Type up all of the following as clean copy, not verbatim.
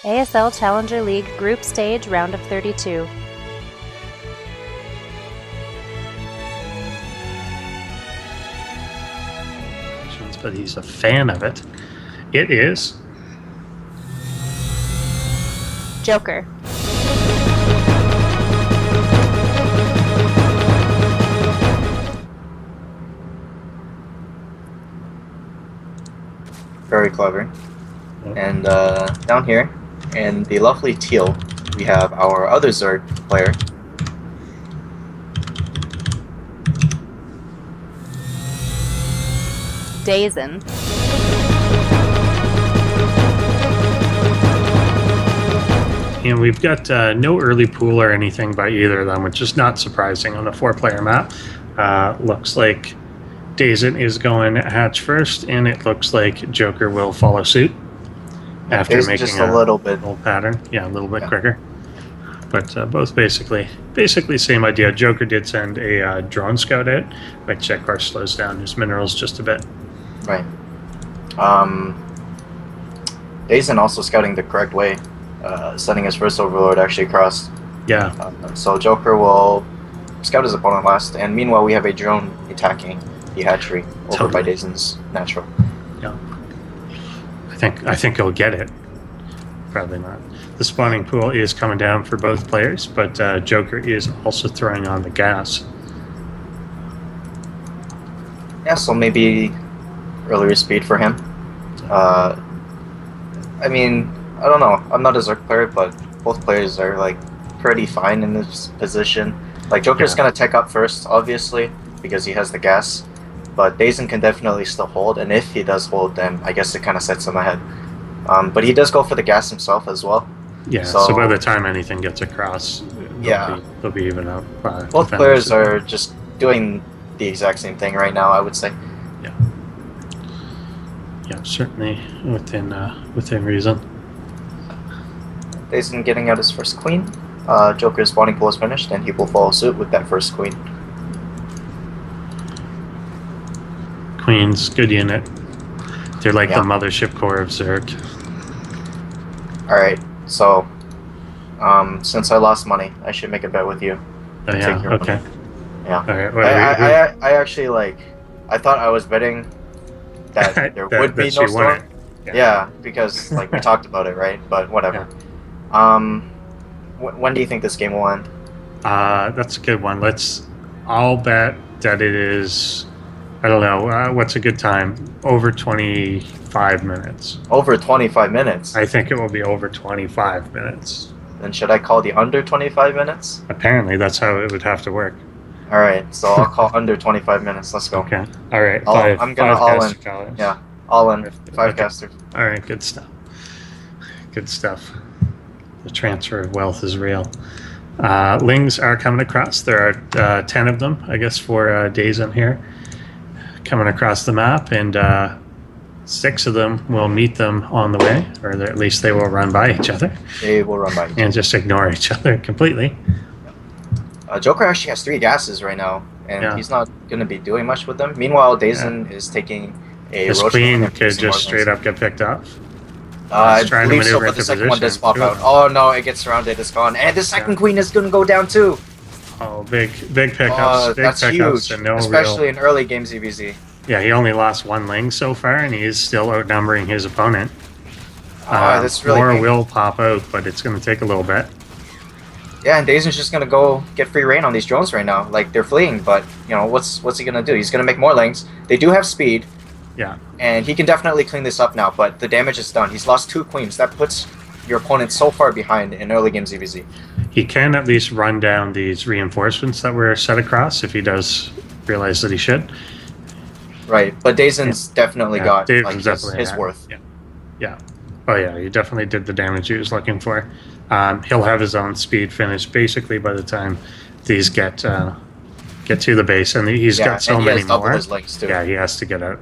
ASL Challenger League Group Stage Round of 32. But he's a fan of it. It is Joker. Very clever. And down here, in the lovely teal, we have our other Zerg player. Daezen. And we've got no early pool or anything by either of them, which is not surprising on a 4-player map. Looks like Daezen is going hatch first, and it looks like Joker will follow suit after There's making just a little bit pattern. Yeah, a little bit quicker. But both basically same idea. Joker did send a drone scout out, which of course slows down his minerals just a bit. Right. Daezen also scouting the correct way, sending his first overlord actually across. Yeah. So Joker will scout his opponent last, and meanwhile we have a drone attacking the hatchery over by Daezen's natural. Yeah. I think he'll get it. Probably not. The spawning pool is coming down for both players, but Joker is also throwing on the gas. Yeah, so maybe earlier speed for him. I mean, I don't know. I'm not a Zerg player, but both players are like pretty fine in this position. Like Joker's gonna tech up first, obviously, because he has the gas. But Daezen can definitely still hold, and if he does hold, then I guess it kind of sets him ahead. But he does go for the gas himself as well. Yeah. So by the time anything gets across, they'll be even out. Both players are just doing the exact same thing right now, I would say. Yeah. Yeah, certainly within reason. Daezen getting out his first queen. Joker's spawning pool is finished, and he will follow suit with that first queen. Queen's good unit. They're like the mothership core of Zerg. Alright, so since I lost money, I should make a bet with you. Oh yeah, okay. Money. Yeah. Alright, I actually I thought I was betting that there would be no storm. Yeah, because we talked about it, right? But whatever. Yeah. When do you think this game will end? That's a good one. I'll bet that it is, I don't know, what's a good time? Over 25 minutes. Over 25 minutes? I think it will be over 25 minutes. Then should I call the under 25 minutes? Apparently, that's how it would have to work. Alright, so I'll call under 25 minutes. Let's go. Okay. Alright, I'm going to all in. Challenge. Yeah, all in. 5 casters. Alright, good stuff. Good stuff. The transfer of wealth is real. Lings are coming across. There are 10 of them, I guess, for Daezen here. Coming across the map, and 6 of them will meet them on the way, or at least they will run by each other. They will run by each other. And just ignore each other completely. Joker actually has 3 gases right now, and he's not going to be doing much with them. Meanwhile, Daezen is taking a His queen could just straight up get picked up. I believe so, but the second one does pop out. Oh no, it gets surrounded, it's gone. And the second queen is going to go down too! Oh, big pickups. That's huge, and no especially in early game ZVZ. Yeah, he only lost 1 Ling so far, and he is still outnumbering his opponent. That's really more big. will pop out, but it's going to take a little bit. Yeah, and Daezen's just going to go get free reign on these drones right now. Like, they're fleeing, but, you know, what's he going to do? He's going to make more Lings. They do have speed. Yeah. And he can definitely clean this up now, but the damage is done. He's lost 2 queens. That puts your opponent so far behind in early game ZVZ. He can at least run down these reinforcements that were set across if he does realize that he should. Right, but Daezen's definitely got his worth. Yeah. Yeah. Oh yeah, he definitely did the damage he was looking for. He'll have his own speed finished basically by the time these get to the base, and he's got so many more. His Lings too. Yeah, he has to get out.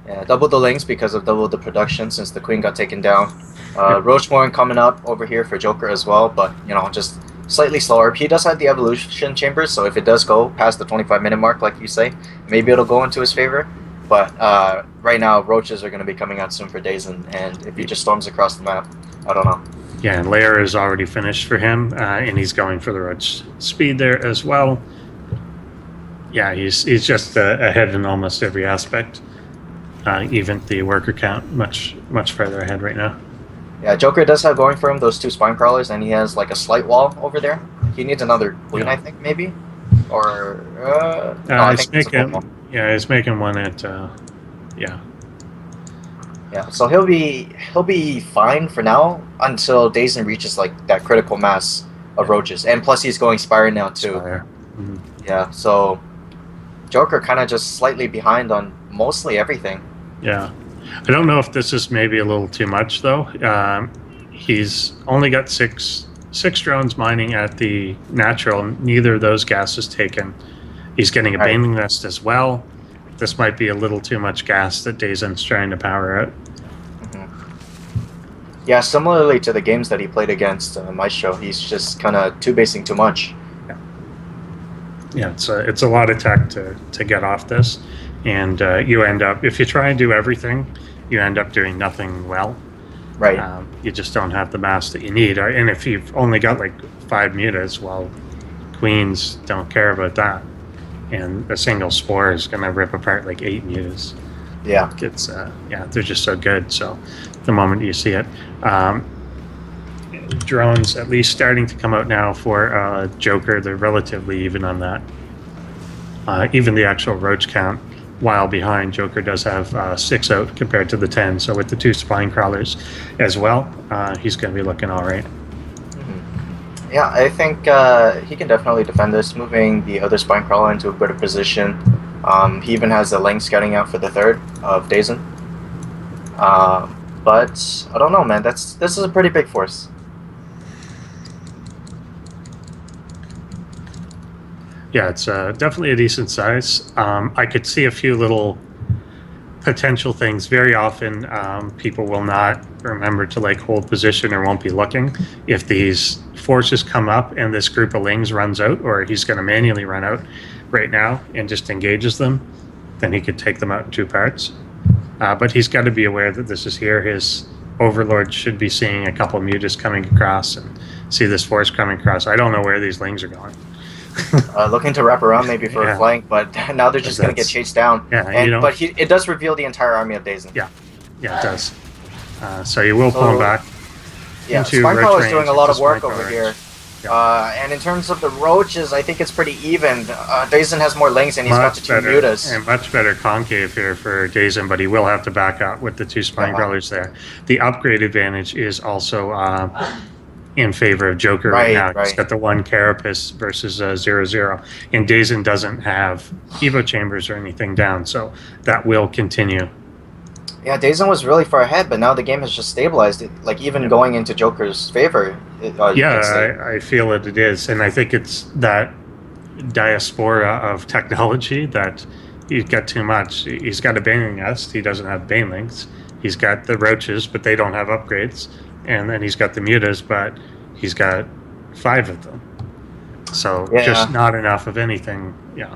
Yeah, double the Lings because of double the production since the queen got taken down. Roachmorn coming up over here for Joker as well, but you know, just slightly slower. He does have the evolution chamber, so if it does go past the 25-minute mark, like you say, maybe it'll go into his favor. But right now, roaches are going to be coming out soon for Daezen, and if he just storms across the map, I don't know. Yeah, and layer is already finished for him, and he's going for the roach speed there as well. Yeah, he's just ahead in almost every aspect. Even the worker count much further ahead right now. Yeah, Joker does have going for him those 2 spine crawlers, and he has like a slight wall over there. He needs another queen, I think, maybe, or no, I think it's a wall. Yeah, he's making one at Yeah, so he'll be fine for now until Daezen reaches like that critical mass of roaches, and plus he's going Spire now too. Spire. Mm-hmm. Yeah, so Joker kind of just slightly behind on mostly everything. Yeah, I don't know if this is maybe a little too much though. He's only got six drones mining at the natural. Neither of those gas is taken. He's getting a baneling nest as well. This might be a little too much gas that Daezen's trying to power out. Mm-hmm. Yeah, similarly to the games that he played against Maestro, he's just kind of 2-basing too much. Yeah, it's a lot of tech to get off this, and you end up, if you try and do everything, you end up doing nothing well. Right. You just don't have the mass that you need, and if you've only got like 5 mutas, well, queens don't care about that, and a single spore is going to rip apart like 8 mutas. Yeah. It's they're just so good. So the moment you see it, drones at least starting to come out now for Joker. They're relatively even on that. Even the actual roach count, while behind, Joker does have 6 out compared to the 10. So with the 2 spine crawlers as well, he's going to be looking all right. Mm-hmm. Yeah, I think he can definitely defend this, moving the other spine crawler into a better position. He even has the length scouting out for the 3rd of Daezen. But I don't know, man. This is a pretty big force. Yeah, it's definitely a decent size. I could see a few little potential things. Very often, people will not remember to like hold position or won't be looking. If these forces come up and this group of lings runs out, or he's going to manually run out right now and just engages them, then he could take them out in 2 parts. But he's got to be aware that this is here. His overlord should be seeing a couple of mutas coming across and see this force coming across. I don't know where these lings are going. Looking to wrap around maybe for a flank, but now they're just going to get chased down. Yeah, but it does reveal the entire army of Daezen. Yeah, it does. So you will pull him back. Yeah, Spine Crawler is doing a lot of work over here. Yeah. And in terms of the roaches, I think it's pretty even. Daezen has more lings and he's got the 2 mutas. And much better concave here for Daezen, but he will have to back up with the 2 spine crawlers there. The upgrade advantage is also in favor of Joker right now. He's got the 1 carapace versus 0-0. And Daezen doesn't have Evo chambers or anything down, so that will continue. Yeah, Daezen was really far ahead, but now the game has just stabilized it. Like, even going into Joker's favor. I feel it is. And I think it's that diaspora of technology that he's got too much. He's got a baneling nest. He doesn't have banelings. He's got the roaches, but they don't have upgrades. And then he's got the mutas, but he's got 5 of them. So just not enough of anything. Yeah.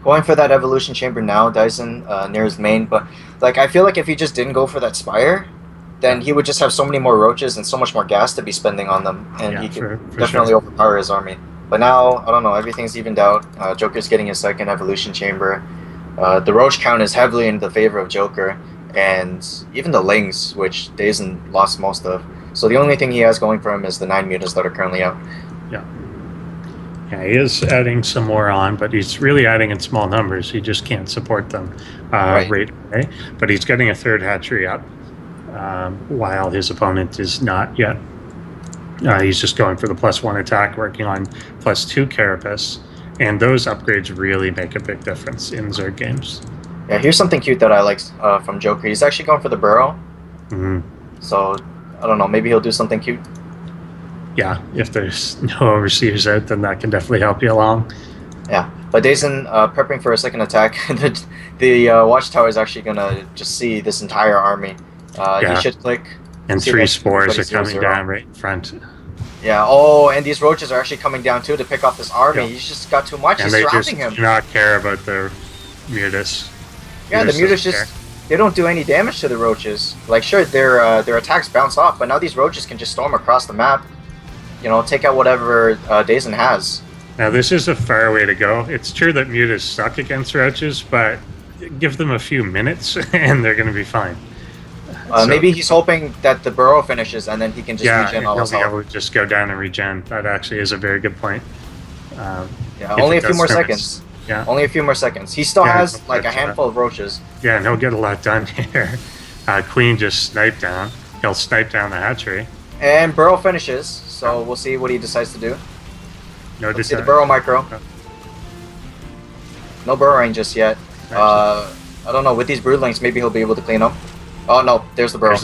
Going for that evolution chamber now, Daezen near his main, but like I feel like if he just didn't go for that spire, then he would just have so many more roaches and so much more gas to be spending on them, and he could definitely overpower his army. But now, I don't know, everything's evened out. Joker's getting his 2nd evolution chamber. The roach count is heavily in the favor of Joker, and even the lings, which Daezen lost most of. So the only thing he has going for him is the 9 mutas that are currently out. Yeah. Yeah, he is adding some more on, but he's really adding in small numbers. He just can't support them right away. But he's getting a 3rd hatchery up, while his opponent is not yet. He's just going for the +1 attack, working on +2 carapace, and those upgrades really make a big difference in Zerg games. Yeah, here's something cute that I like from Joker. He's actually going for the burrow. Mm-hmm. So, I don't know, maybe he'll do something cute. Yeah, if there's no overseers out, then that can definitely help you along. Yeah, but Daezen prepping for a 2nd attack. the watchtower is actually going to just see this entire army. He should click. And 3 spores are coming down right in front. Yeah, and these roaches are actually coming down too to pick off this army. He's just got too much. And he's surrounding him. Do not care about the mutas. Yeah, the mutas just they don't do any damage to the roaches. Like sure, their attacks bounce off, but now these roaches can just storm across the map. You know, take out whatever Daezen has. Now this is a far way to go. It's true that mutas suck against roaches, but give them a few minutes and they're going to be fine. So, maybe he's hoping that the burrow finishes and then he can just regen all his health. He'll just go down and regen. That actually is a very good point. Yeah, only a few more seconds. Yeah, only a few more seconds. He still has like a handful of roaches. Yeah, and he'll get a lot done here. Queen just sniped down. He'll snipe down the hatchery. And burrow finishes, so we'll see what he decides to do. Let's see the burrow micro. No burrowing just yet. I don't know. With these broodlings, maybe he'll be able to clean up. Oh no, there's the burrow.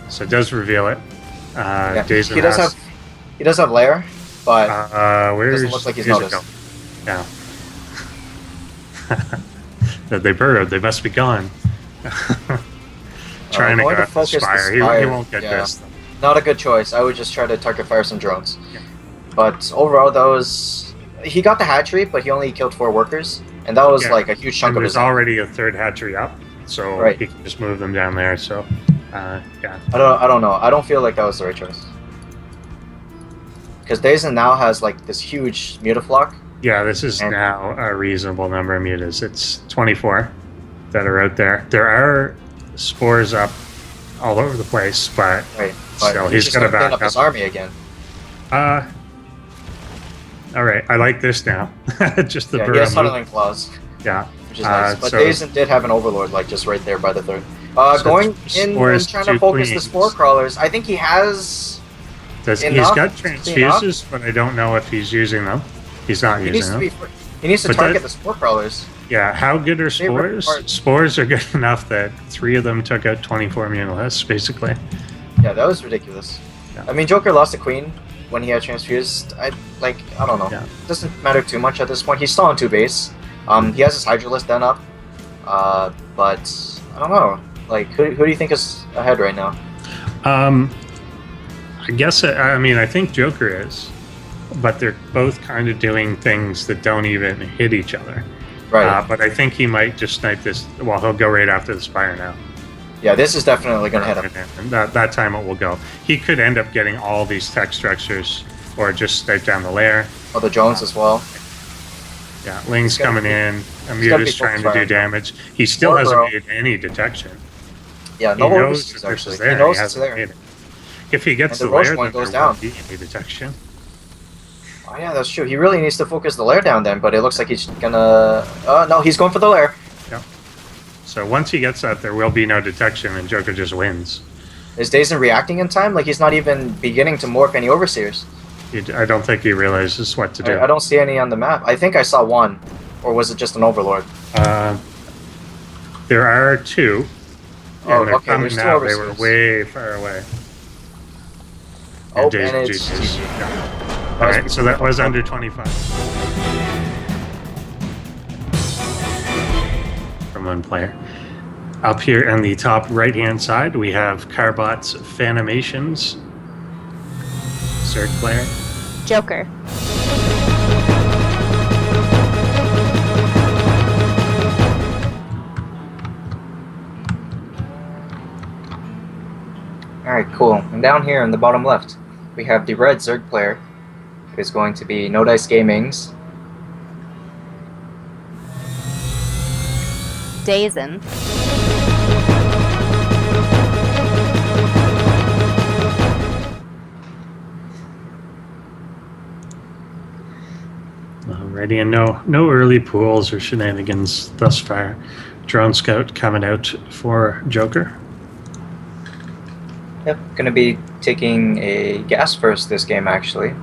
So it does reveal it. He does have lair, but it doesn't look like he's noticed. Yeah. That they burrowed. They must be gone. Trying to go after the Spire. He won't get this. Not a good choice. I would just try to target fire some drones. Yeah. But overall, he got the hatchery, but he only killed 4 workers, and that was like a huge chunk of his. There's already a 3rd hatchery up, so he can just move them down there. So, yeah. I don't know. I don't feel like that was the right choice. Because Daezen now has like this huge mutaflock. Yeah, this is now a reasonable number of mutas. It's 24 that are out there. There are spores up all over the place, but still, he's got to back up his army again. All right, I like this now. Just the he has tunneling claws. Yeah, which is nice. But Daezen did have an overlord, like just right there by the 3rd. Going in and trying to focus the spore crawlers. I think he has. He's got transfuses, but I don't know if he's using them. He's not using them. He needs to target the spore crawlers. Yeah, how good are spores? Spores are good enough that 3 of them took out 24 Munilists, basically. Yeah, that was ridiculous. Yeah. I mean, Joker lost a queen when he had transfused. I don't know. Yeah. It doesn't matter too much at this point. He's still on 2 base. He has his Hydralisk done up. But I don't know. Like, who do you think is ahead right now? I guess, I think Joker is. But they're both kind of doing things that don't even hit each other. Right. But I think he might just snipe this. Well, he'll go right after the Spire now. Yeah, this is definitely going to hit him. And that time it will go. He could end up getting all these tech structures or just snipe down the lair. Oh, the drones as well. Yeah, Ling's coming in. Amuta's trying to do damage. He still hasn't made any detection. Yeah, no overseas, actually. He knows it's there. If he gets the lair, then there won't be any detection. Oh yeah, that's true. He really needs to focus the lair down then, but it looks like he's gonna... no, he's going for the lair. Yeah. So once he gets that, there will be no detection, and Joker just wins. Is Daezen reacting in time? Like, he's not even beginning to morph any Overseers. I don't think he realizes what to do. I don't see any on the map. I think I saw 1. Or was it just an Overlord? There are 2. And they're coming now. They were way far away. And it's GG. Yeah. Alright, so that was under 25. From 1 player. Up here on the top right-hand side, we have Carbot's Fanimations. Zerg player. Joker. Alright, cool. And down here in the bottom left, we have the red Zerg player. It is going to be No Dice Gaming's Daezen. Alrighty, and no early pools or shenanigans thus far. Drone Scout coming out for Joker. Yep, gonna be taking a gas first this game actually.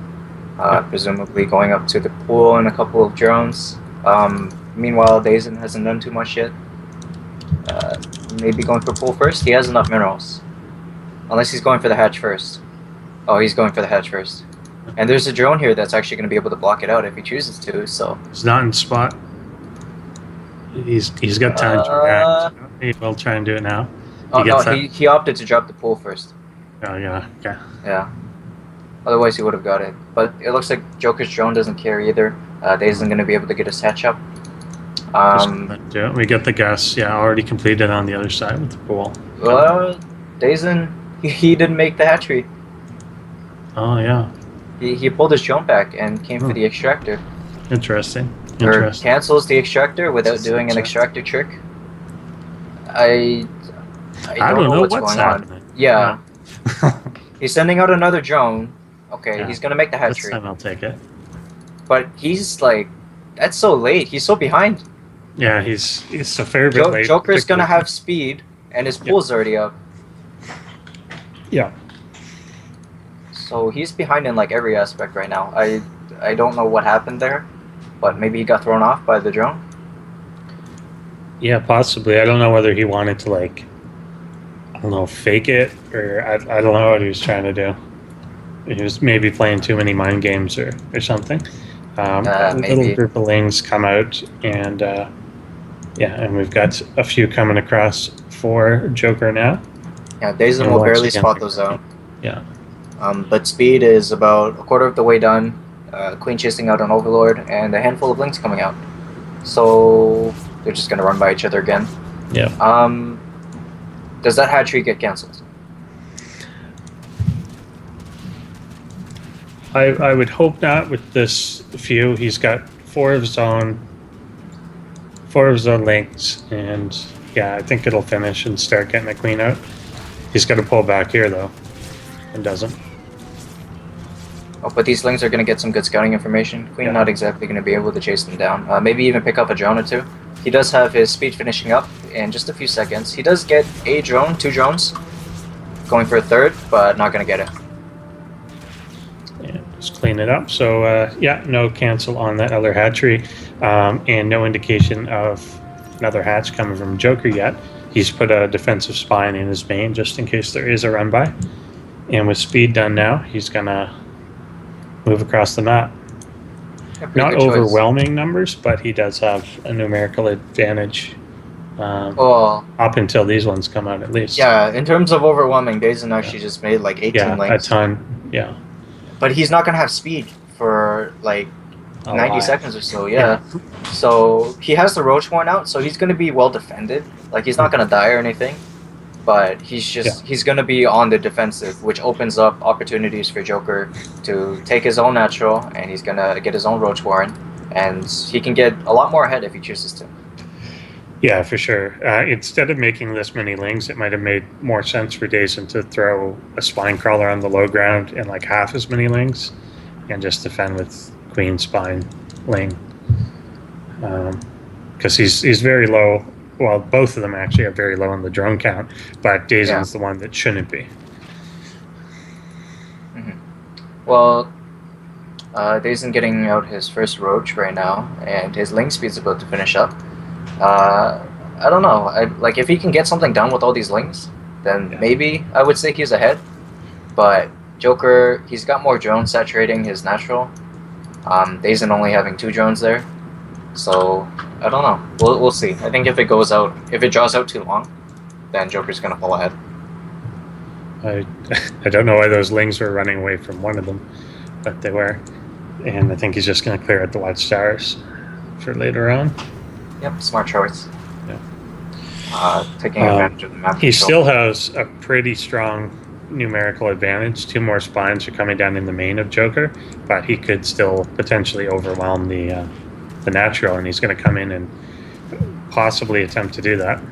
Presumably going up to the pool and a couple of drones. Meanwhile, Daezen hasn't done too much yet. Maybe going for pool first? He has enough minerals. Unless he's going for the hatch first. Oh, he's going for the hatch first. And there's a drone here that's actually going to be able to block it out if he chooses to, so... He's not in spot. He's got time to react. He will try and do it now. He opted to drop the pool first. Oh, yeah, okay. Yeah. Otherwise, he would have got it. But it looks like Joker's drone doesn't care either. Daezen going to be able to get his hatch up. Yeah, we get the gas. Yeah, already completed on the other side with the pool. Daezen, he didn't make the hatchery. Oh yeah, He pulled his drone back and came for Hmm. the extractor. interesting. Or Interesting. cancels the extractor without Just doing an extract- extractor trick. I I don't don't know know what's what's going on. happening. Yeah, he's sending out another drone. Okay, Yeah. he's gonna make the This hatchery. time I'll take it. But he's like, that's so late. He's so behind. Yeah, he's a fair bit late. Joker's gonna particularly- have speed, and his pool's already up. Yeah. So he's behind in like every aspect right now. I don't know what happened there, but maybe he got thrown off by the drone. Yeah, possibly. I don't know whether he wanted to like, I don't know, fake it or I don't know what he was trying to do. He was maybe playing too many mind games or something. A little Maybe. group of lings come out and and we've got a few coming across for Joker now. Yeah, Daezen And will once barely again, spot those out. Yeah. But speed is about a quarter of the way done. Queen chasing out an Overlord, and a handful of links coming out. So they're just gonna run by each other again. Yeah. Does that hatchery get cancelled? I would hope not with this few. He's got four of his own links, and yeah, I think it'll finish and start getting the queen out. He's got to pull back here though, and doesn't. Oh, but these links are going to get some good scouting information. Queen not exactly going to be able to chase them down. Maybe even pick up a drone or two. He does have his speed finishing up in just a few seconds. He does get a drone, 2 drones. Going for a third, but not going to get it. And just clean it up. So yeah, no cancel on that other hatchery, and no indication of another hatch coming from Joker yet. He's put a defensive spine in his main just in case there is a run by. And with speed done now, he's gonna move across the map. Yeah, pretty Not good choice. overwhelming numbers, but he does have a numerical advantage Well, up until these ones come out at least. yeah, in terms of overwhelming, Daezen actually just made like 18 Yeah, links. a ton. Yeah. But he's not going to have speed for like A 90 lot. seconds or so, yeah. So he has the Roach one out, so he's going to be well defended. Like, he's not going to die or anything. But he's going to be on the defensive, which opens up opportunities for Joker to take his own natural, and he's going to get his own Roach Warren. And he can get a lot more ahead if he chooses to. Yeah, for sure. Instead of making this many lings, it might have made more sense for Daezen to throw a spine crawler on the low ground and like half as many lings, and just defend with queen spine ling. Because he's very low. Well, both of them actually are very low on the drone count, but Daezen's the one that shouldn't be. Well, Daezen getting out his first Roach right now, and his ling speed's about to finish up. I don't know. Like, if he can get something done with all these lings, then maybe I would say he's ahead. But Joker, he's got more drones saturating his natural. Daezen only having 2 drones there. So, I don't know. We'll see. I think if it draws out too long, then Joker's gonna pull ahead. I don't know why those lings were running away from one of them, but they were. And I think he's just going to clear out the Watchtowers for later on. Yep, smart choice. Yeah. Taking advantage of the map. He control. still has a pretty strong numerical advantage. 2 more spines are coming down in the main of Joker, but he could still potentially overwhelm the natural, and he's going to come in and possibly attempt to do that.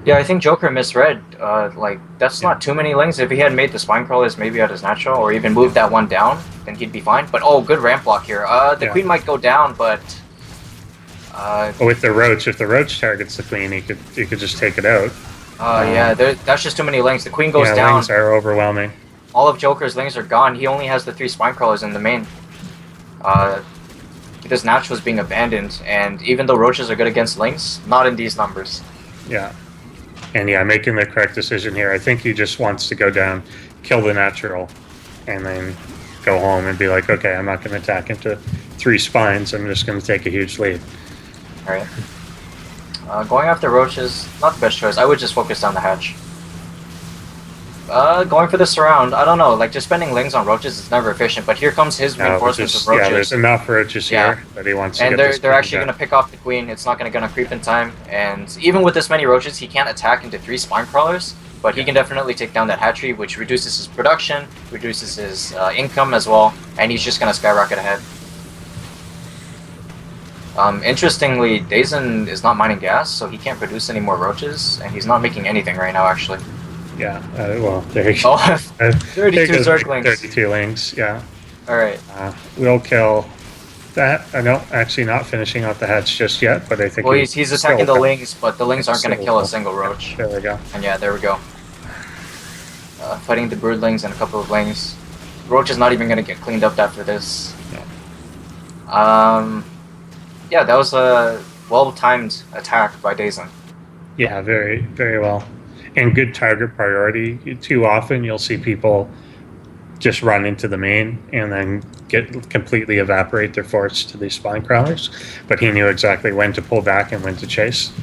Yeah, I think Joker misread. Like, that's not too many lings. If he had made the spine crawlers maybe at his natural, or even moved that one down, then he'd be fine. But oh, good ramp block here. The queen might go down, but with the Roach, if the Roach targets the queen, he could just take it out. yeah, that's just too many lings. The queen goes down. Lings are overwhelming. All of Joker's lings are gone. He only has the 3 spine crawlers in the main. This natural is being abandoned, and even though Roaches are good against lings, not in these numbers. Yeah. And yeah, making the correct decision here. I think he just wants to go down, kill the natural, and then go home and be like, okay, I'm not going to attack into 3 spines. I'm just going to take a huge lead. Alright. Going after Roaches, not the best choice. I would just focus on the hatch. Going for the surround. I don't know. Like just spending lings on roaches is never efficient. But here comes his reinforcements of roaches. Yeah, there's enough roaches here that he wants to and get they're actually gonna pick off the queen. It's not gonna creep in time. And even with this many roaches, he can't attack into 3 spine crawlers. But he can definitely take down that hatchery, which reduces his production, reduces his income as well, and he's just gonna skyrocket ahead. Interestingly, Daezen is not mining gas, so he can't produce any more roaches, and he's not making anything right now, actually. Yeah, well, there you go. Oh, 32 Zerglings. 32 lings, yeah. Alright. We'll kill that. No, actually not finishing off the hatch just yet, but I think well, he's attacking the lings, but the lings aren't going to kill a single roach. There we go. And yeah, there we go. Fighting the broodlings and a couple of lings. Roach is not even going to get cleaned up after this. No. Yeah, that was a well-timed attack by Daezen. Yeah, very, very well. And good target priority. Too often you'll see people just run into the main and then completely evaporate their force to these spine crawlers. But he knew exactly when to pull back and when to chase.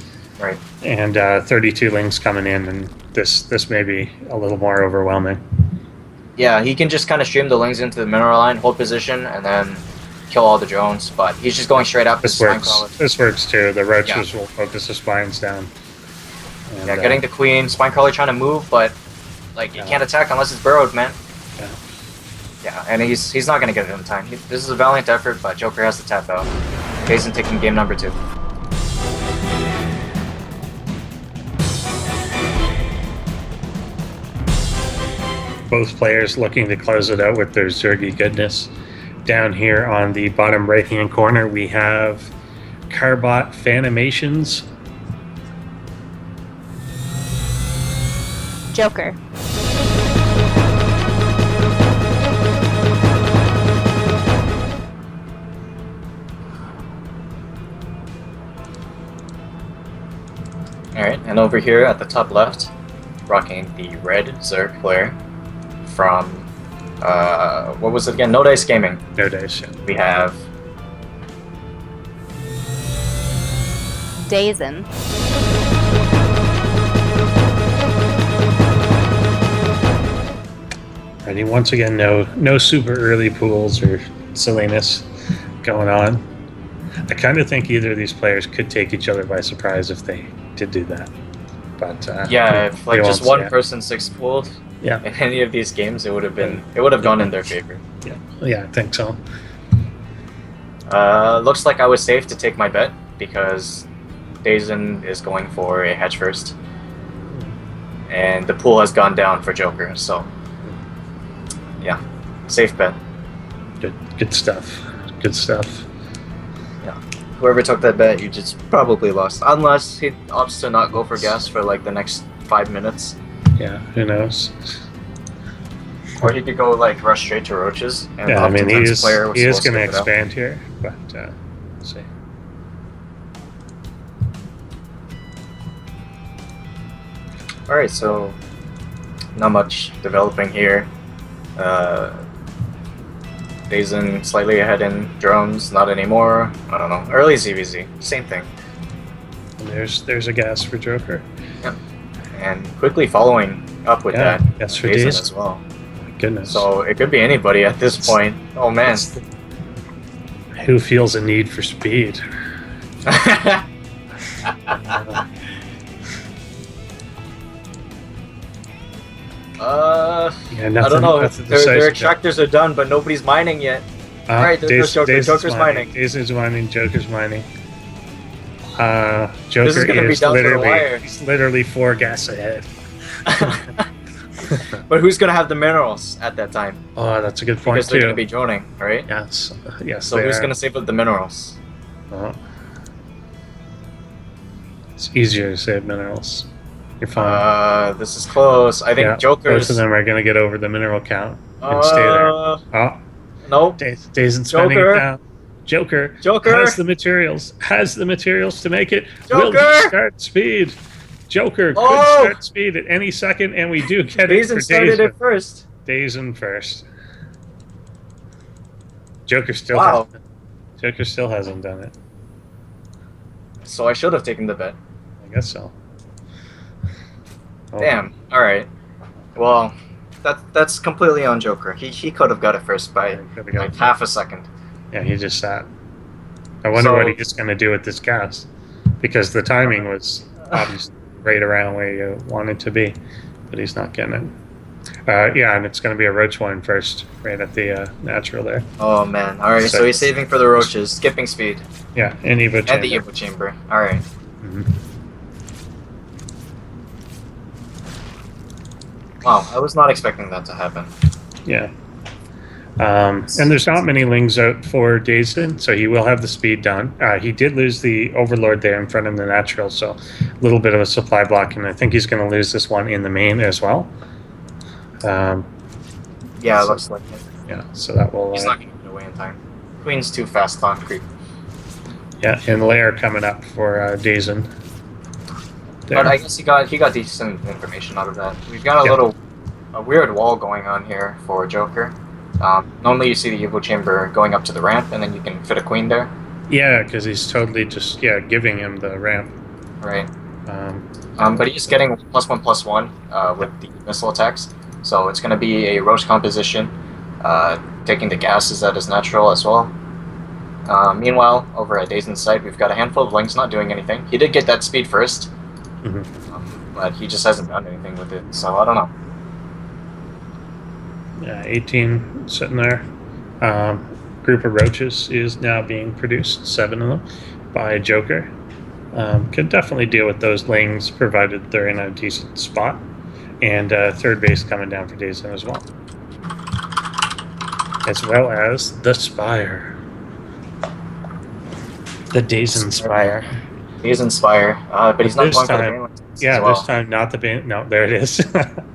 Right. And 32 lings coming in, and this may be a little more overwhelming. Yeah, he can just kind of stream the lings into the mineral line, hold position, and then kill all the drones. But he's just going straight up the spine crawlers. This works too. The roaches will focus the spines down. And, yeah, getting the queen, spine crawler trying to move, but like it can't attack unless it's burrowed, man. Yeah. Yeah, and he's not gonna get it in time. This is a valiant effort, but Joker has to tap out. Daezen taking game number 2. Both players looking to close it out with their Zergy goodness. Down here on the bottom right-hand corner, we have Carbot Fanimations. Joker. Alright, and over here at the top left, rocking the red Zerg player from, what was it again? No Dice Gaming. No Dice, yeah. We have Daezen. Ready, once again, no super early pools or silliness going on. I kind of think either of these players could take each other by surprise if they did do that. But yeah, if like just one person 6 pooled in any of these games, it would have gone in their favor. Yeah, I think so. Looks like I was safe to take my bet because Daezen is going for a hatch first, and the pool has gone down for Joker. So yeah, safe bet. Good stuff. Good stuff. Yeah. Whoever took that bet, you just probably lost. Unless he opts to not go for gas for like the next 5 minutes. Yeah, who knows? Or he could go like rush straight to roaches. And Yeah, I mean he is going to skip it out. expand here, but let's see. All right, so not much developing here. Daezen slightly ahead in drones, not anymore. I don't know. Early ZVZ, same thing. And there's a gas for Joker. Yep. And quickly following up with that, that's for Daezen Daezen as well. My goodness. So it could be anybody at this point. Oh man. Who feels a need for speed? I don't know. Their extractors are done, but nobody's mining yet. Alright, there's Joker. Joker's mining. Daezen's mining. Joker's mining. Joker this is gonna be down to the wire. He's literally 4 gas ahead. But who's gonna have the minerals at that time? Oh, that's a good point because too. They're gonna be droning, right? Yes. So who's gonna save up the minerals? It's easier to save minerals. You're fine. This is close. I think Joker's... Both of them are going to get over the mineral count and stay there. Oh. Nope. Daezen's spending it down. Joker has the materials. To make it. Joker! Will start speed. Joker could start speed at any second, and we do get it for Daezen. started it first. Daezen first. Joker still hasn't done it. So I should have taken the bet. I guess so. Damn. All right. Well, that's completely on Joker. He could have got it first by Could've got like it. half a second. Yeah, he just sat. I wonder what So he's going to do with this gas, because the timing was obviously right around where you wanted to be, but he's not getting it. Yeah, and it's going to be a roach one first, right at the natural there. oh man, all right. So he's saving for the roaches, skipping speed, Yeah, and Evo and chamber. the Evo chamber. All right. Mhm. Wow, I was not expecting that to happen. Yeah. And there's not many lings out for Daezen, so he will have the speed done. He did lose the Overlord there in front of the natural, so a little bit of a supply block, and I think he's going to lose this one in the main as well. Yeah, it So- looks like it. Yeah, so that will. He's not going to get away in time. Queen's too fast on creep. Yeah, and layer coming up for Daezen. But I guess he got decent information out of that. We've got a weird wall going on here for Joker. Normally you see the Evo chamber going up to the ramp, and then you can fit a queen there. Yeah, because he's totally just giving him the ramp. Right. But he's getting +1/+1 with the missile attacks, so it's going to be a roach composition, taking the gases at his natural as well. Meanwhile, over at Daezen's side, we've got a handful of links not doing anything. He did get that speed first, but he just hasn't done anything with it, so I don't know. Yeah, 18 sitting there. Group of roaches is now being produced, 7 of them, by Joker. Could definitely deal with those lings, provided they're in a decent spot. And third base coming down for Daezen as well. As well as the Spire. The Daezen Spire. He's Inspire, but he's not This going for the time- main lines Yeah, as well. this time not the band. No, there it is.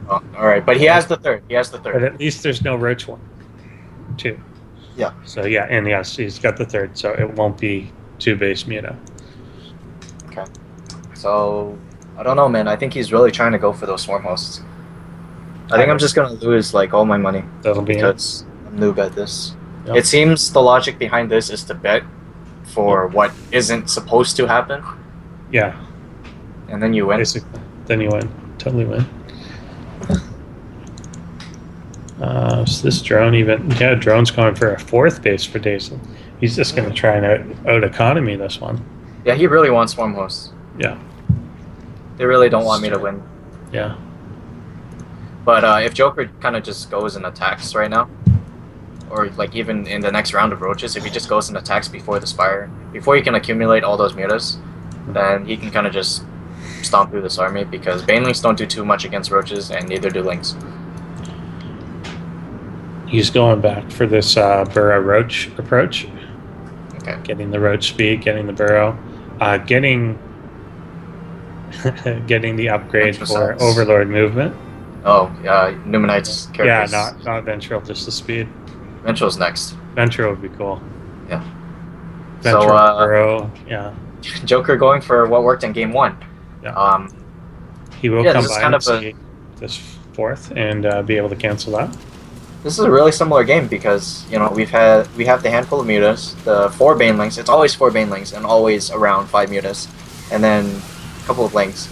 Oh, all right, but he has the third. He has the But third. at least there's no roach one, too. Yeah. So yeah, and yes, he's got the third, so it won't be 2 base Muto. Okay. So I don't know, man. I think he's really trying to go for those swarm hosts. I think I'm just gonna lose like all my money That'll be it. because I'm noob at this. Yep. It seems the logic behind this is to bet for what isn't supposed to happen, Yeah, and then you win. basically. Then you win. Totally win. So this drone drone's going for a 4th base for Daezen. He's just going to try and out economy this one. Yeah, he really wants swarm hosts. Yeah, They really don't want me to win. yeah. But if Joker kind of just goes and attacks right now, or like even in the next round of roaches, if he just goes and attacks before the Spire, before he can accumulate all those mutas, then he can kind of just stomp through this army, because banelings don't do too much against roaches, and neither do lings. He's going back for this burrow roach approach. Okay. Getting the roach speed, getting the burrow, getting getting the upgrade for Exercise. Overlord movement. Oh, Numenite's Yeah, characters. not ventral, just the speed. Ventral's next. Ventral would be cool. Yeah. Ventral, So, burrow, yeah. Joker going for what worked in game 1. Yeah. He will Yeah, come this is by kind and of a- see this 4th and be able to cancel that. This is a really similar game because we have the handful of mutas, the 4 banelings. It's always 4 banelings and always around 5 mutas, and then a couple of lings.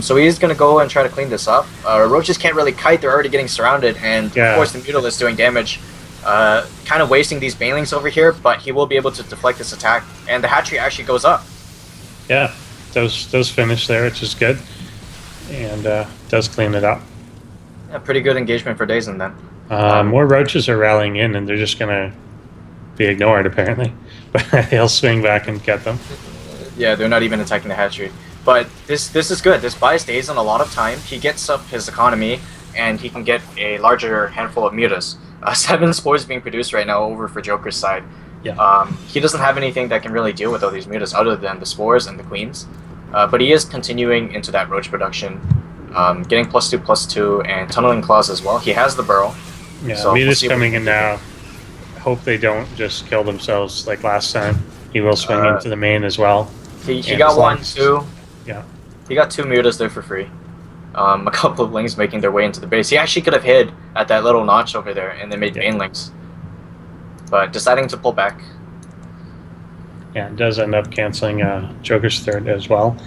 So he's gonna go and try to clean this up. Roaches can't really kite; they're already getting surrounded, and Yeah. of course the mutal is doing damage. Kind of wasting these banelings over here, but he will be able to deflect this attack, and the hatchery actually goes up. Yeah, those finish there, which is good, and does clean it up. Yeah, pretty good engagement for Daezen then. More roaches are rallying in, and they're just gonna be ignored apparently, but he'll swing back and get them. Yeah, they're not even attacking the hatchery. But this is good. This buys Daezen a lot of time. He gets up his economy, and he can get a larger handful of mutas. 7 spores being produced right now over for Joker's side. Yeah. He doesn't have anything that can really deal with all these mutas other than the spores and the queens. But he is continuing into that roach production, getting +2/+2 and tunneling claws as well. He has the burrow. Yeah, So we'll Mita's see what coming he in can do. now. Hope they don't just kill themselves like last time. He will swing into the main as well. He And got as long 1, as- 2. Yeah. He got 2 mutas there for free. A couple of lings making their way into the base. He actually could have hid at that little notch over there and then made Yeah. banelings. But deciding to pull back. Yeah, it does end up canceling Joker's 3rd as well.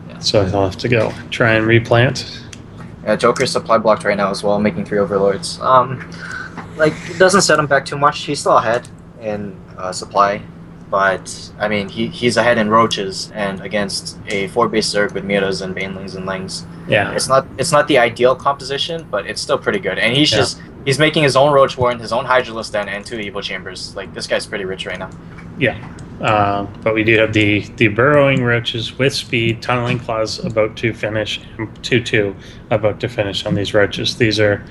Yeah. So he'll have to go try and replant. Yeah, Joker's supply blocked right now as well, making 3 overlords. Like, it doesn't set him back too much. He's still ahead in supply, but I mean, he's ahead in roaches and against a 4-base Zerg with mutas and banelings and lings. Yeah. It's not the ideal composition, but it's still pretty good. And he's making his own Roach Warren, his own Hydralisk Den, and 2 Evo Chambers. Like, this guy's pretty rich right now. Yeah. But we do have the burrowing roaches with speed, tunneling claws about to finish, 2-2 about to finish on these roaches. These are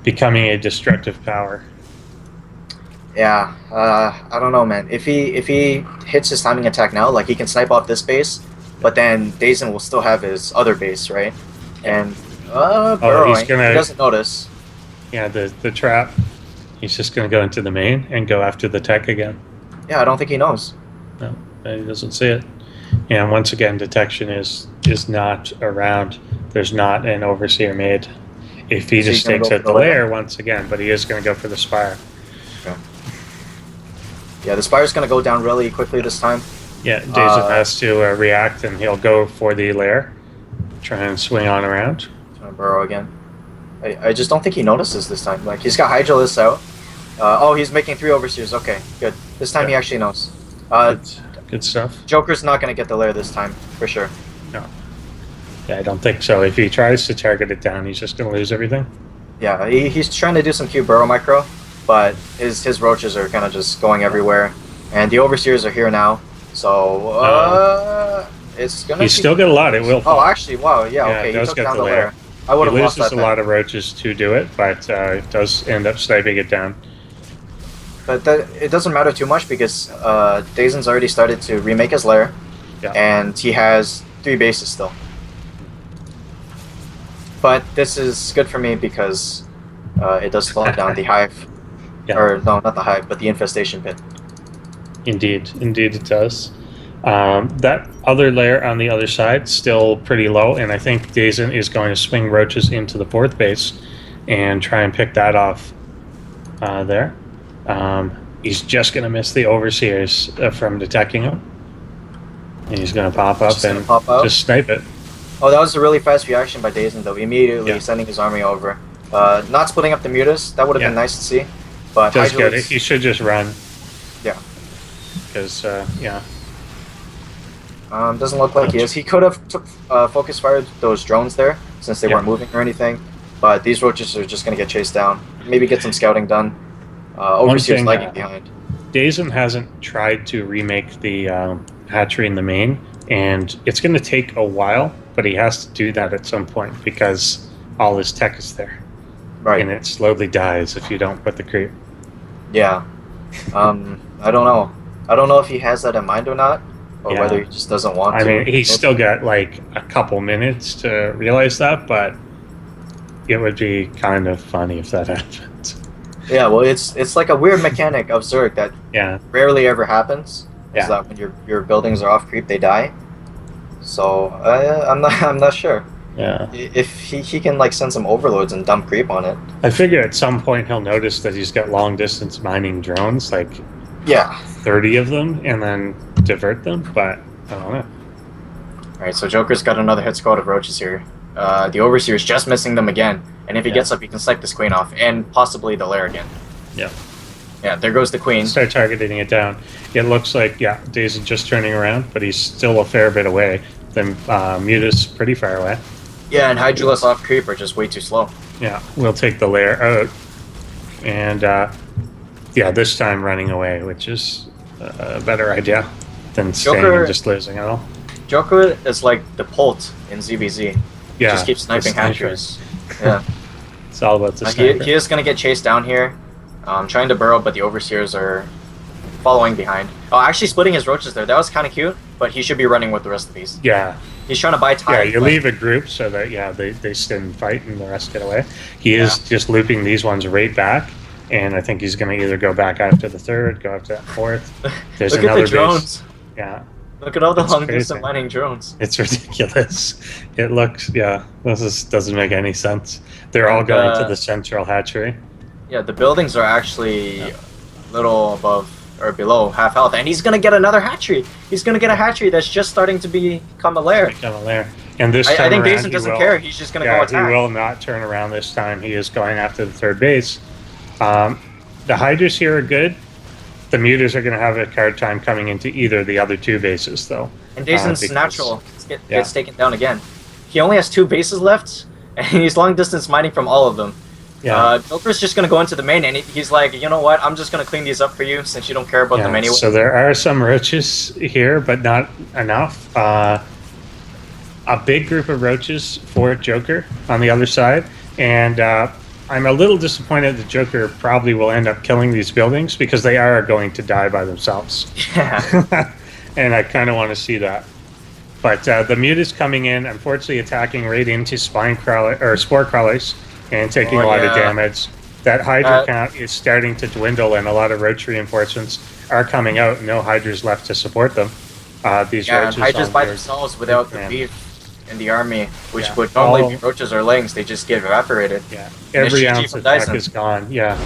becoming a destructive power. Yeah, I don't know, man. If he hits his timing attack now, like, he can snipe off this base, but then Daezen will still have his other base, right? And burrowing, he doesn't notice. Yeah, the trap. He's just gonna go into the main and go after the tech again. Yeah, I don't think he knows. No, he doesn't see it. And once again, detection is not around. There's not an overseer made. If he just takes out the lair once again, but he is going to go for the spire. Okay. Yeah, the spire's going to go down really quickly this time. Yeah, Daezen has to react, and he'll go for the lair. Try and swing on around. Trying to burrow again. I just don't think he notices this time. Like, he's got Hydralisk out. Oh, he's making 3 overseers. Okay, good. This time he actually knows. Good stuff. Joker's not going to get the lair this time, for sure. No. Yeah, I don't think so. If he tries to target it down, he's just going to lose everything. Yeah, he's trying to do some cute burrow micro, but his roaches are kind of just going everywhere. And the overseers are here now, so it's going to... He's still got a lot. It will fall. Oh, actually, wow, yeah, okay. He does took get down the lair. I would have lost that. He loses a lot of roaches to do it, but it does end up sniping it down. But it doesn't matter too much because Daezen's already started to remake his lair, and he has 3 bases still. But this is good for me because it does slow down the hive. Yeah. Or, no, not the hive, but the infestation pit. Indeed it does. That other layer on the other side still pretty low, and I think Daezen is going to swing roaches into the 4th base and try and pick that off there. He's just going to miss the overseers from detecting him, and he's going to pop up and just snipe it. Oh, that was a really fast reaction by Daezen, though. Immediately sending his army over. Not splitting up the mutas. That would have been nice to see. But does get it. He should just run. Yeah. Because doesn't look like he is. He could have focus fired those drones there since they weren't moving or anything. But these roaches are just going to get chased down. Maybe get some scouting done. Overseer's lagging behind. Daezen hasn't tried to remake the hatchery in the main, and it's going to take a while, but he has to do that at some point because all his tech is there. Right. And it slowly dies if you don't put the creep. Yeah. I don't know. I don't know if he has that in mind or not, or whether he just doesn't want to. I mean, he's still got like a couple minutes to realize that, but it would be kind of funny if that happened. Yeah, well, it's like a weird mechanic of Zerg that rarely ever happens. Is that when your buildings are off creep, they die. So I'm not sure. Yeah. If he can like send some overlords and dump creep on it. I figure at some point he'll notice that he's got long distance mining drones, like 30 of them, and then divert them. But I don't know. All right, so Joker's got another hit squad of roaches here. The overseer is just missing them again. And if he gets up, he can snipe this queen off, and possibly the lair again. Yeah. Yeah, there goes the queen. Start targeting it down. It looks like, Daezen just turning around, but he's still a fair bit away. Then Muta's pretty far away. Yeah, and Hydralisk off creep are just way too slow. Yeah, we'll take the lair out. And, this time running away, which is a better idea than staying and just losing it all. Joker is like the Polt in ZBZ. Yeah, just keeps sniping hatcheries. Yeah. It's all about the sniper. He is going to get chased down here. Trying to burrow, but the overseers are following behind. Oh, actually splitting his roaches there. That was kind of cute, but he should be running with the rest of these. Yeah. He's trying to buy time. Yeah, you leave a group so that, they sit and fight and the rest get away. He is just looping these ones right back, and I think he's going to either go back after the 3rd, go after that 4th. There's Look another at the drones. Base. Yeah. Look at all the long-distance mining drones. It's ridiculous. It looks, this doesn't make any sense. They're all going to the central hatchery. Yeah, the buildings are actually a little above or below half health, and he's going to get another hatchery. He's going to get a hatchery that's just starting to become a lair. And this I time think around, Daezen he doesn't will- care. He's just going to yeah, go attack. he will not turn around this time. He is going after the third base. The Hydras here are good. The Mutas are going to have a hard time coming into either of the other two bases, though. And Daezen's because- natural gets taken down again. He only has 2 bases left, and he's long distance mining from all of them. Yeah. Joker's just gonna go into the main, and he's like, you know what? I'm just gonna clean these up for you since you don't care about them anyway. So there are some roaches here, but not enough. A big group of roaches for Joker on the other side, and I'm a little disappointed that Joker probably will end up killing these buildings because they are going to die by themselves. Yeah. And I kind of want to see that. But the Mute is coming in, unfortunately attacking right into spore crawlers and taking a lot of damage. That Hydra count is starting to dwindle, and a lot of roach reinforcements are coming out. No Hydras left to support them. These roaches Hydras on by here- themselves without the Yeah. beef in the army, which Yeah. would normally All- be roaches or lings, they just get evaporated. Yeah, And every it's GG ounce from of tech Daezen. is gone. Yeah,